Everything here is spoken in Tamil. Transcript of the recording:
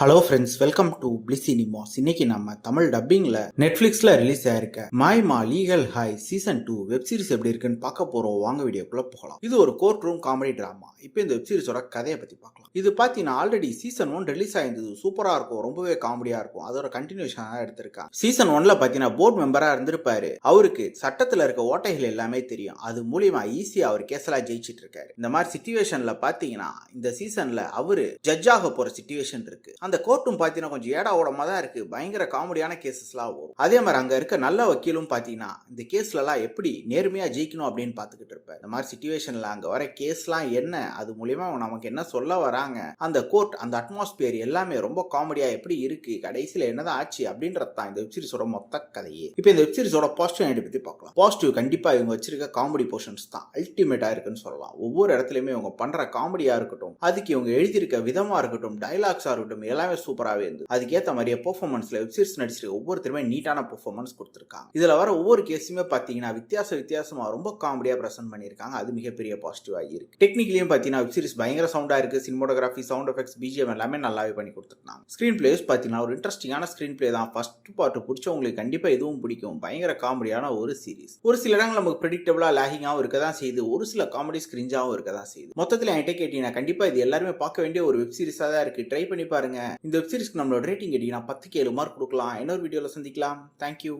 Hello friends, welcome to Bliss Cinemas. இன்னைக்கு நம்ம தமிழ் டப்பிங்ல நெட்ஃபிளிக்ஸ்ல ரிலீஸ் ஆயிருக்க Maamla legal Hai season 2 web series எப்படி இருக்குன்னு பார்க்க போறோம். வாங்க வீடியோக்குள்ள போகலாம். இது ஒரு கோர்ட் ரூம் காமெடி டிராமா. இப்போ இந்த வெப் சீரிஸோட கதையை பத்தி பார்க்கலாம். இது பாத்தீங்கன்னா ஆல்ரெடி சீசன் 1 ரிலீஸ் ஆயிருந்தது. சூப்பரா இருக்கும், ரொம்பவே காமெடியா இருக்கும். அதோட கண்டினியூஷன் தான் எடுத்திருக்காங்க. சீசன் 1ல பாத்தீங்கன்னா போர்டு மெம்பரா இருந்திருப்பாரு. அவருக்கு சட்டத்துல இருக்க ஓட்டைகள் எல்லாமே தெரியும். அது மூலியமா ஈஸியா அவர் கேஸ்லாம் ஜெயிச்சிட்டு இருக்காரு. இந்த மாதிரி சிச்சுவேஷன்ல பாத்தீங்கன்னா இந்த சீசன்ல அவரு ஜட்ஜ் ஆக போற சிச்சுவேஷன் இருக்கு. அந்த கோர்ட்டும் பாத்தீங்கன்னா கொஞ்சம் ஏடா ஓடமா தான் இருக்கு. பயங்கர காமெடியான கேசஸ்லாம் வரும். அதே மாதிரி அங்க இருக்க நல்ல வக்கீலும் பாத்தீங்கன்னா இந்த கேஸ்ல எல்லாம் எப்படி நேர்மையா ஜெயிக்கணும் அப்படின்னு பாத்துக்கிட்டு இருப்பேன். இந்த மாதிரி சிச்சுவேஷன்ல அங்க வர கேஸ்லாம் என்ன, அது மூலியமா நமக்கு என்ன சொல்ல வராங்க, அந்த கோர்ட் அந்த அட்மாஸ்பியர் எல்லாமே ரொம்ப காமெடியா எப்படி இருக்கு, கடைசியில என்னதான் ஆச்சு அப்படின்றது தான் இந்த வெப்சீரிஸோட மொத்த கதையே. இப்போ இந்த வெப்சீரிஸோட பாசிட்டிவ் நைட் பத்தி பார்க்கலாம். பாசிட்டிவ் கண்டிப்பா இவங்க வச்சிருக்க காமெடி போர்ஷன்ஸ் தான் அல்டிமேட்டா இருக்குன்னு சொல்லலாம். ஒவ்வொரு இடத்துலயுமே இவங்க பண்ற காமெடியா இருக்கட்டும், அதுக்கு இவங்க எழுதியிருக்க விதமா இருக்கட்டும், டைலாக்ஸா இருக்கட்டும், எல்லாமே சூப்பராகவே இருந்தது. அதுக்கேற்ற மாதிரியே பெர்ஃபார்மன்ஸ்ல வெப்சீரிஸ் நடிச்சிருக்க ஒவ்வொருத்தருமே நீட்டான பெர்ஃபார்மன்ஸ் கொடுத்துருக்காங்க. இதுல வர ஒவ்வொரு கேஸுமே பாத்தீங்கன்னா வித்தியாசமா ரொம்ப காமெடியா பிரசன்ட் பண்ணியிருக்காங்க. அது மிகப்பெரிய பாசிட்டிவா இருக்கு. டெக்னிக்கலியும் பாத்தீங்கன்னா வெப்சீரிஸ் பயங்கர சவுண்டா இருக்கு. சினிமோட்டோகிராஃபி, சவுண்ட் எஃபெக்ட்ஸ், பிஜிஎம் எல்லாமே நல்லாவே பண்ணி கொடுத்துருக்காங்க. ஸ்கிரீன் பிளேஸ் பாத்தீங்கன்னா ஒரு இன்ட்ரெஸ்டிங்கான ஸ்கிரீன் பிளே தான். ஃபர்ஸ்ட் பார்ட் பிடிச்சவங்களுக்கு கண்டிப்பா இதுவும் பிடிக்கும். பயங்கர காமெடியான ஒரு சீரிஸ். ஒரு சில இடங்கள் நமக்கு ப்ரெடிக்டபிளா லாகிங்காவும் இருக்க தான் செய்யுது. ஒரு சில காமெடி ஸ்கிரிஞ்சாவும் இருக்க தான் செய்யுது. மொத்தத்தில் என்கிட்ட கேட்டீங்கன்னா கண்டிப்பா இது எல்லாருமே பார்க்க வேண்டிய ஒரு வெப் சீரிஸா தான் இருக்கு. ட்ரை பண்ணி பாருங்க. இந்த வெப் சீரிஸ்க்கு நம்மளோட ரேட்டிங் கேட்டீங்கன்னா 10க்கு 7 மார்க் கொடுக்கலாம். இன்னொரு வீடியோல சந்திக்கலாம். தேங்க்யூ.